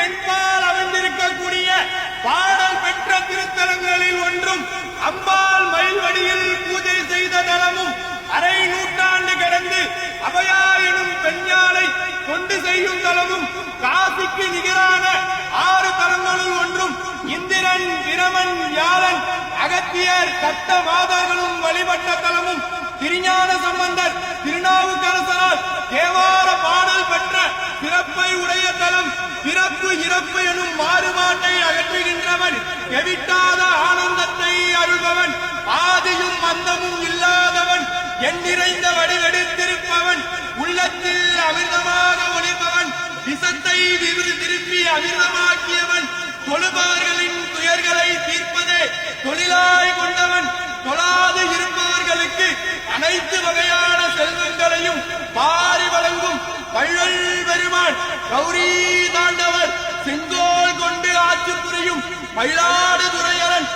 என்பால் அமைந்திருக்கக்கூடிய பாடல் பெற்ற திருத்தலங்களில் ஒன்றும் அம்பாள் மயில்வடியில் பூஜை செய்த தலமும் அரை நூற்றாண்டு கடந்து அபயா எனும் பெண்யாளை கொண்டு செய்யும் தலமும் காசிக்கு நிகரான 6 தலங்களுள் ஒன்றும் இந்திரன் பிரமன் யாழன் அகத்தியர் சப்த மாதர்களும் வழிபட்ட தலமும் திருஞான சம்பந்தர் திருநாவுக்கரசரால் தேவார பாடல் பெற்ற பிறப்பை உடைய தலம். பிறப்பு இறப்பு எனும் மாறுபாட்டை அகற்றுகின்றவன், எவிட்டாத ஆனந்தத்தை அருள்பவன், ஆதியும் அந்தமும் இல்லாதவன், என் நிறைந்த வடிவெடுத்திருப்பவன், உள்ளத்தில் அமிர்தமாக ஒளிபவன், விஷத்தை திருப்பி அமிர்தமாக்கியவன், தொழுபவர்களின் துயர்களை தீர்ப்பதே தொழிலாய் கொண்டவன், தொழாது இருப்பவர்களுக்கு அனைத்து வகையான செல்வங்களையும் பாரி வழங்கும் வள்ளல் பெருமான், கௌரி தாண்டவர், செங்கோல் கொண்டு ஆட்சி புரியும் மயிலாடுதுறையரன்,